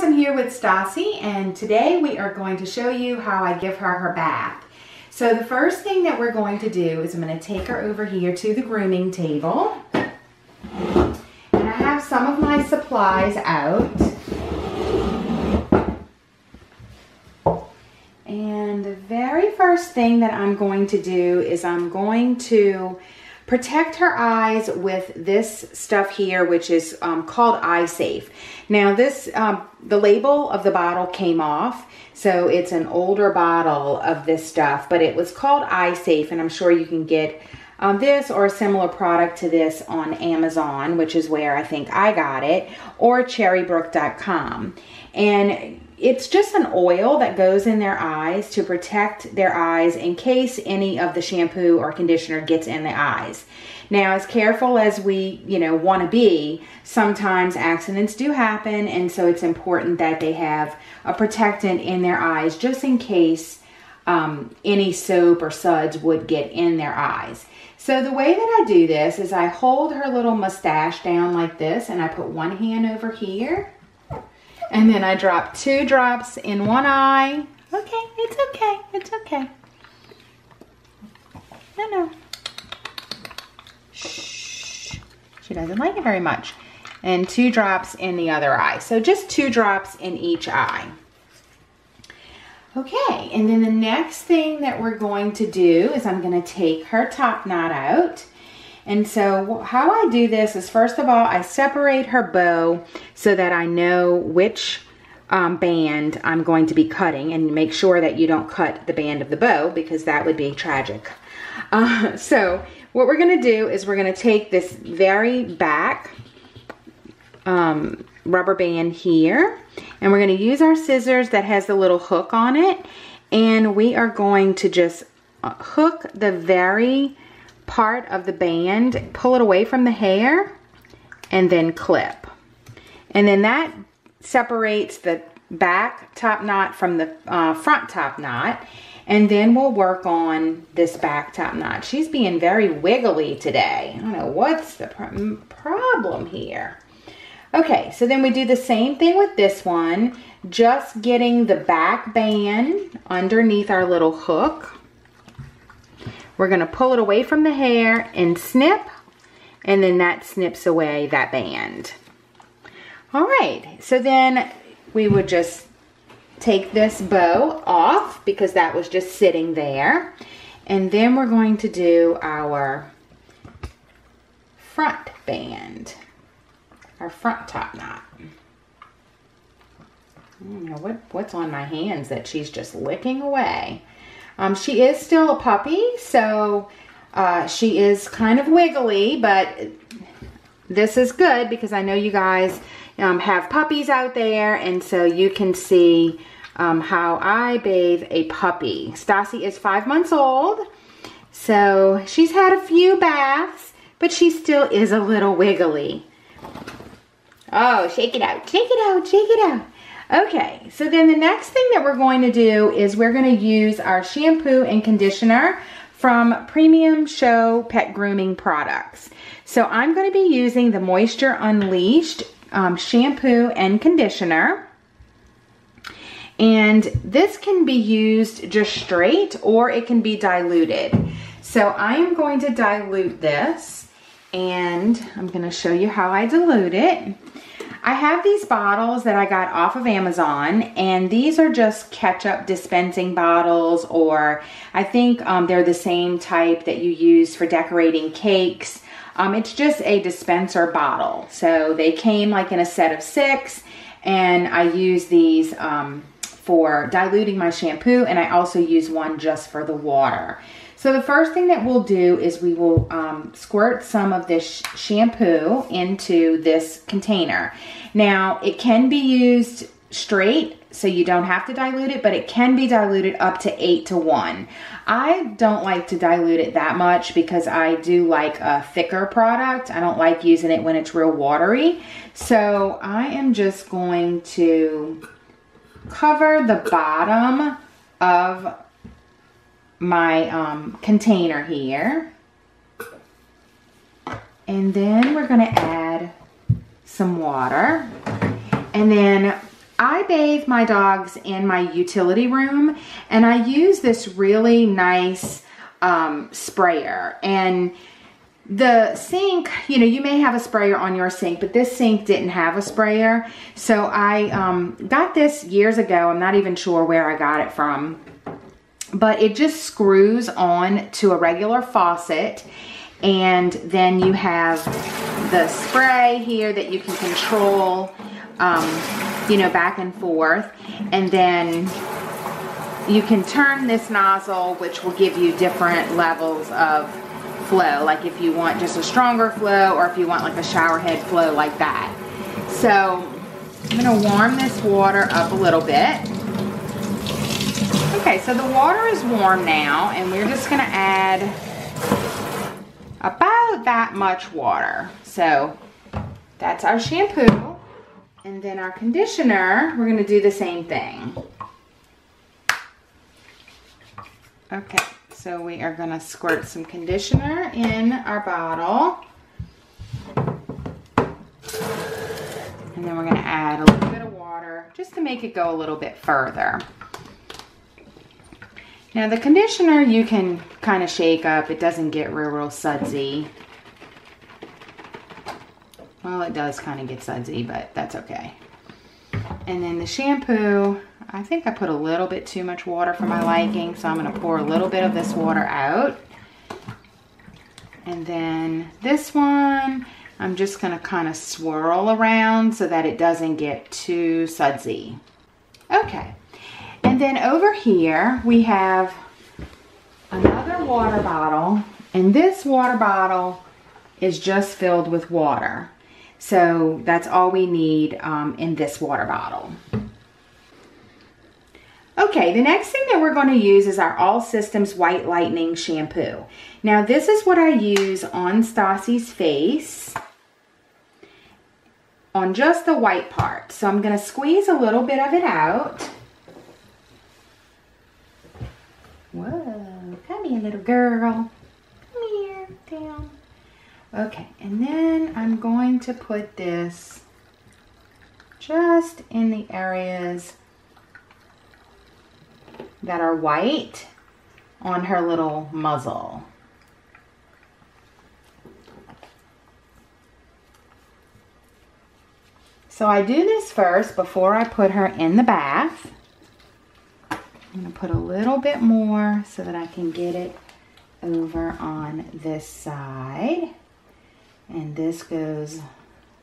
guys, I'm here with Stassi, and today we are going to show you how I give her bath. So the first thing that we're going to do is I'm going to take her over here to the grooming table. And I have some of my supplies out. And the very first thing that I'm going to do is I'm going to protect her eyes with this stuff here, which is called Eye Safe. Now this, the label of the bottle came off, so it's an older bottle of this stuff, but it was called Eye Safe, and I'm sure you can get this or a similar product to this on Amazon, which is where I think I got it, or cherrybrook.com. And it's just an oil that goes in their eyes to protect their eyes in case any of the shampoo or conditioner gets in the eyes. Now, as careful as we, want to be, sometimes accidents do happen, and so it's important that they have a protectant in their eyes just in case any soap or suds would get in their eyes. So the way that I do this is I hold her little mustache down like this, and I put one hand over here. And then I drop 2 drops in one eye. Okay, it's okay, it's okay. No. Shh. She doesn't like it very much. And 2 drops in the other eye. So just 2 drops in each eye. Okay, and then the next thing that we're going to do is I'm going to take her top knot out. And so how I do this is, first of all, I separate her bow so that I know which band I'm going to be cutting, and make sure that you don't cut the band of the bow because that would be tragic. So what we're going to do is we're going to take this very back rubber band here, and we're going to use our scissors that has the little hook on it, and we are going to just hook the very part of the band, pull it away from the hair, and then clip. And then that separates the back top knot from the front top knot, and then we'll work on this back top knot. She's being very wiggly today. I don't know what's the problem here. Okay, so then we do the same thing with this one, just getting the back band underneath our little hook. We're going to pull it away from the hair and snip, and then that snips away that band. All right, so then we would just take this bow off because that was just sitting there. And then we're going to do our front band, our front top knot. I don't know what's on my hands that she's just licking away. She is still a puppy, so she is kind of wiggly, but this is good because I know you guys have puppies out there, and so you can see how I bathe a puppy. Stassi is 5 months old, so she's had a few baths, but she still is a little wiggly. Oh, shake it out, shake it out, shake it out. Okay, so then the next thing that we're going to do is we're going to use our shampoo and conditioner from Premium Show Pet Grooming Products. So I'm going to be using the Moisture Unleashed shampoo and conditioner. And this can be used just straight, or it can be diluted. So I am going to dilute this, and I'm going to show you how I dilute it. I have these bottles that I got off of Amazon, and these are just ketchup dispensing bottles, or I think they're the same type that you use for decorating cakes. It's just a dispenser bottle. So they came like in a set of 6, and I use these for diluting my shampoo, and I also use one just for the water. So the first thing that we'll do is we will squirt some of this shampoo into this container. Now, it can be used straight, so you don't have to dilute it, but it can be diluted up to 8-to-1. I don't like to dilute it that much because I do like a thicker product. I don't like using it when it's real watery. So I am just going to cover the bottom of my container here, and then we're going to add some water, and then I bathe my dogs in my utility room, and I use this really nice sprayer. And the sink, you know, you may have a sprayer on your sink, but this sink didn't have a sprayer. So I got this years ago. I'm not even sure where I got it from, but it just screws on to a regular faucet. And then you have the spray here that you can control, you know, back and forth. And then you can turn this nozzle, which will give you different levels of flow. Like if you want just a stronger flow, or if you want like a shower head flow like that. So I'm gonna warm this water up a little bit. Okay, so the water is warm now, and we're just gonna add about that much water. So that's our shampoo. And then our conditioner, we're gonna do the same thing. Okay, so we are gonna squirt some conditioner in our bottle. And then we're gonna add a little bit of water just to make it go a little bit further. Now the conditioner you can kind of shake up. It doesn't get real sudsy. Well, it does kind of get sudsy, but that's okay. And then the shampoo, I think I put a little bit too much water for my liking, so I'm gonna pour a little bit of this water out. And then this one, I'm just gonna kind of swirl around so that it doesn't get too sudsy. Okay. And then over here, we have another water bottle, and this water bottle is just filled with water. So that's all we need in this water bottle. Okay, the next thing that we're going to use is our All Systems White Lightning shampoo. Now this is what I use on Stassi's face, on just the white part. So I'm going to squeeze a little bit of it out. Whoa, come here, little girl. Come here, down. Okay, and then I'm going to put this just in the areas that are white on her little muzzle. So I do this first before I put her in the bath. I'm going to put a little bit more so that I can get it over on this side. And this goes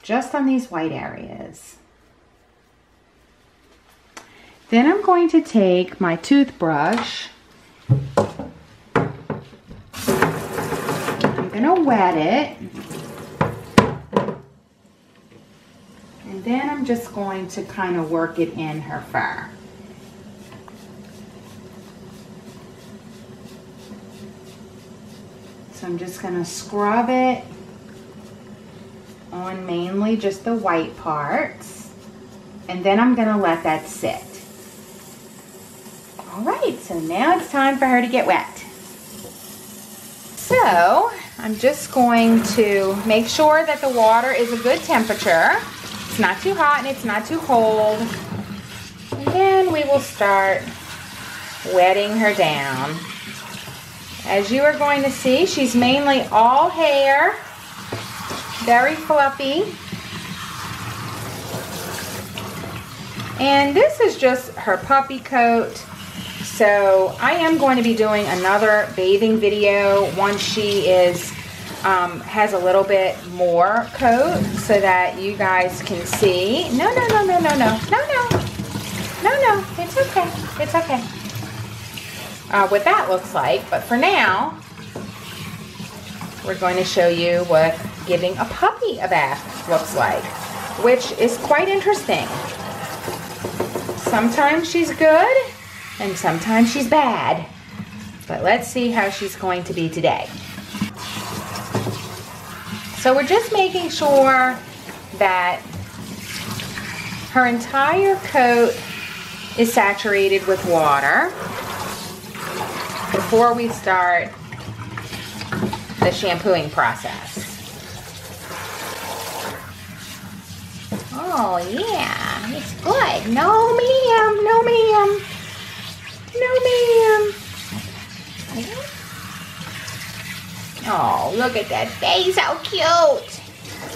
just on these white areas. Then I'm going to take my toothbrush. I'm going to wet it. And then I'm just going to kind of work it in her fur. So I'm just going to scrub it on mainly just the white parts. And then I'm going to let that sit. All right, so now it's time for her to get wet. So I'm just going to make sure that the water is a good temperature. It's not too hot and it's not too cold. And then we will start wetting her down. As you are going to see, she's mainly all hair, very fluffy. And this is just her puppy coat. So I am going to be doing another bathing video once she is has a little bit more coat so that you guys can see. No, it's okay. It's okay. What that looks like, but for now we're going to show you what giving a puppy a bath looks like, which is quite interesting. Sometimes she's good and sometimes she's bad, but let's see how she's going to be today. So we're just making sure that her entire coat is saturated with water before we start the shampooing process. All Oh, yeah, it's good. No, ma'am, no, ma'am. No, ma'am. Oh, look at that face, how cute.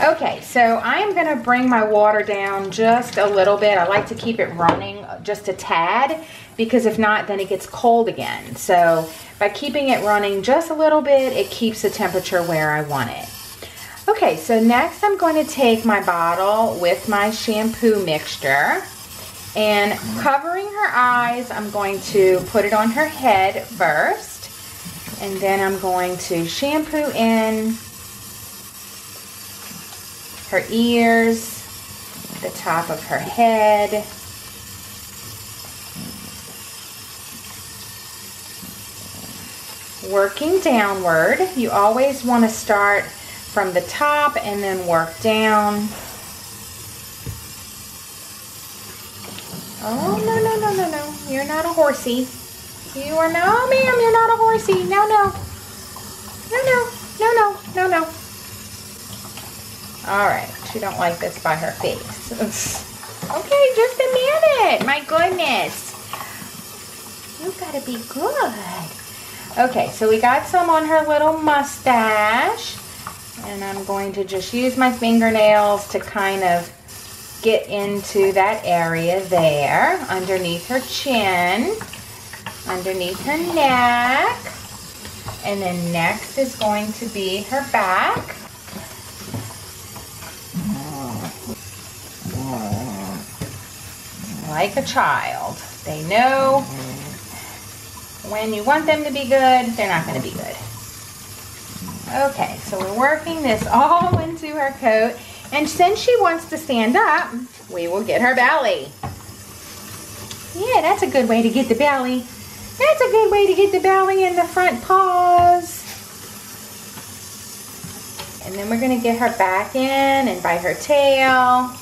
Okay, so I am gonna bring my water down just a little bit. I like to keep it running just a tad, because if not, then it gets cold again. So by keeping it running just a little bit, it keeps the temperature where I want it. Okay, so next I'm going to take my bottle with my shampoo mixture, and covering her eyes, I'm going to put it on her head first. And then I'm going to shampoo in her ears, the top of her head, working downward. You always want to start from the top and then work down. Oh, no, no, no, no, no. You're not a horsey. You are no, ma'am, you're not a horsey. No, no. No, no, no, no, no, no. All right, she don't like this by her face. Okay, just a minute. My goodness. You gotta be good. Okay, so we got some on her little mustache. And I'm going to just use my fingernails to kind of get into that area there, underneath her chin, underneath her neck, and then next is going to be her back. Like a child, they know when you want them to be good, they're not going to be good. Okay, so we're working this all into her coat, and since she wants to stand up, we will get her belly. Yeah, that's a good way to get the belly. That's a good way to get the belly and the front paws. And then we're going to get her back in and by her tail.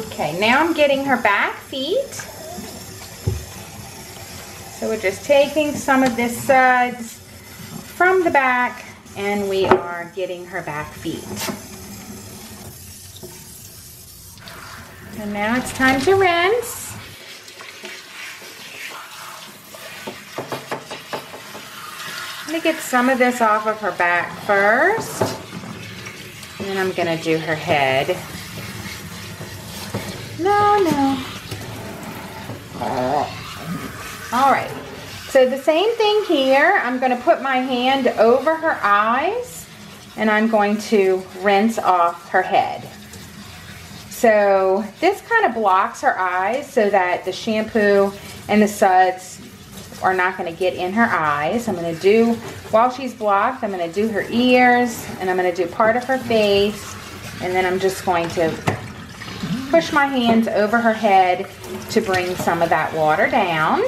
Okay, now I'm getting her back feet. So we're just taking some of this suds from the back and we are getting her back feet. And now it's time to rinse. I'm going to get some of this off of her back first. And then I'm going to do her head. No, no. All right. So the same thing here. I'm going to put my hand over her eyes and I'm going to rinse off her head. So this kind of blocks her eyes so that the shampoo and the suds are not going to get in her eyes. I'm going to do, while she's blocked, I'm going to do her ears and I'm going to do part of her face, and then I'm just going to push my hands over her head to bring some of that water down.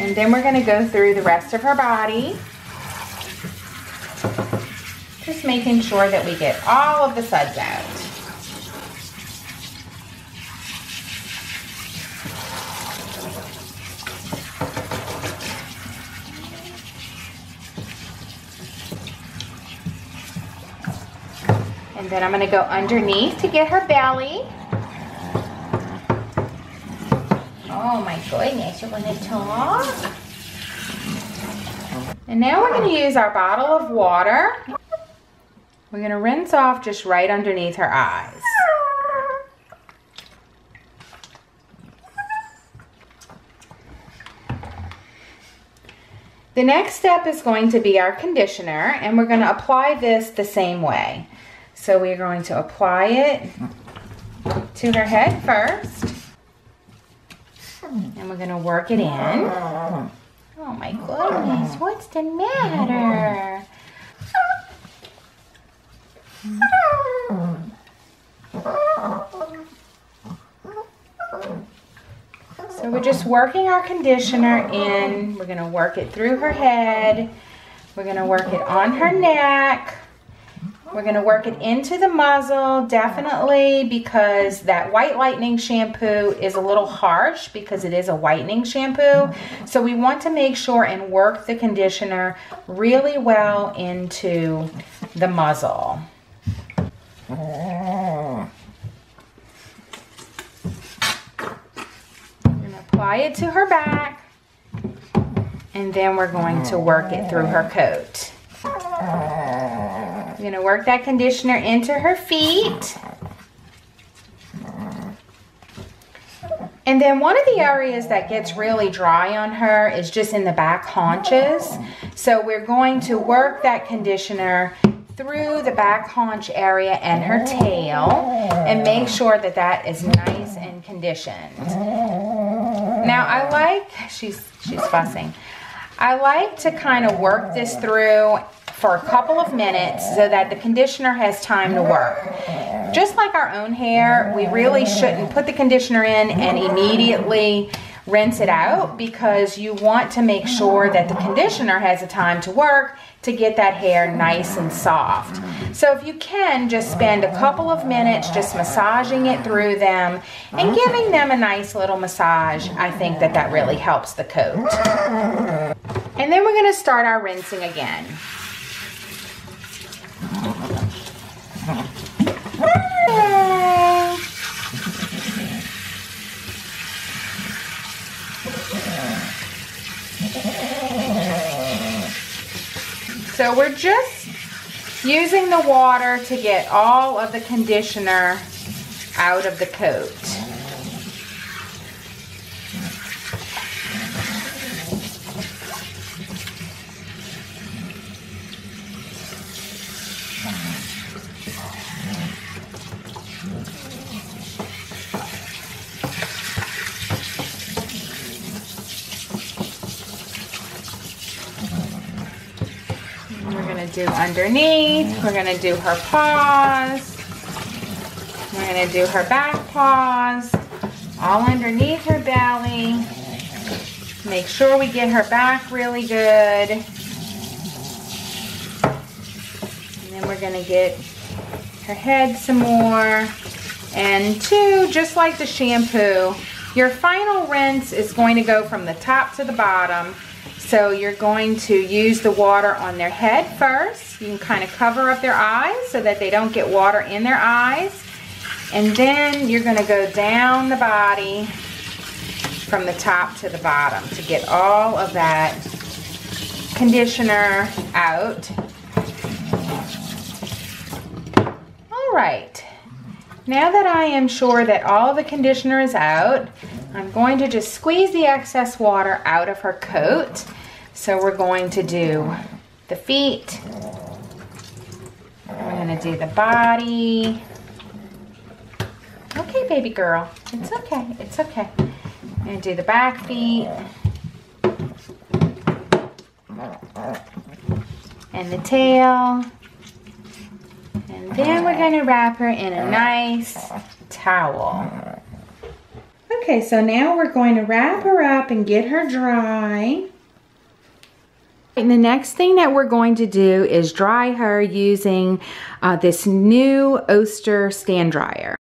And then we're going to go through the rest of her body. Just making sure that we get all of the suds out. And then I'm going to go underneath to get her belly. Oh my goodness, you're going to talk? And now we're going to use our bottle of water. We're going to rinse off just right underneath her eyes. The next step is going to be our conditioner, and we're going to apply this the same way. So we're going to apply it to her head first, and we're going to work it in. Oh my goodness, what's the matter? So we're just working our conditioner in. We're going to work it through her head. We're going to work it on her neck. We're going to work it into the muzzle, definitely, because that White Lightning shampoo is a little harsh because it is a whitening shampoo. So we want to make sure and work the conditioner really well into the muzzle. We're going to apply it to her back, and then we're going to work it through her coat. We're going to work that conditioner into her feet. And then one of the areas that gets really dry on her is just in the back haunches. So we're going to work that conditioner through the back haunch area and her tail and make sure that that is nice and conditioned. Now I like, she's fussing. I like to kind of work this through for a couple of minutes so that the conditioner has time to work. Just like our own hair, we really shouldn't put the conditioner in and immediately rinse it out, because you want to make sure that the conditioner has a time to work to get that hair nice and soft. So if you can, just spend a couple of minutes just massaging it through them and giving them a nice little massage. I think that that really helps the coat. And then we're going to start our rinsing again. So we're just using the water to get all of the conditioner out of the coat. Do underneath, we're going to do her paws, we're going to do her back paws, all underneath her belly. Make sure we get her back really good. And then we're going to get her head some more. And two, just like the shampoo, your final rinse is going to go from the top to the bottom. So you're going to use the water on their head first. You can kind of cover up their eyes so that they don't get water in their eyes. And then you're going to go down the body from the top to the bottom to get all of that conditioner out. All right. Now that I am sure that all of the conditioner is out, I'm going to just squeeze the excess water out of her coat. So we're going to do the feet. We're going to do the body. Okay, baby girl. It's okay. It's okay. I'm going to do the back feet. And the tail. And then we're going to wrap her in a nice towel. Okay, so now we're going to wrap her up and get her dry. And the next thing that we're going to do is dry her using this new Oster stand dryer.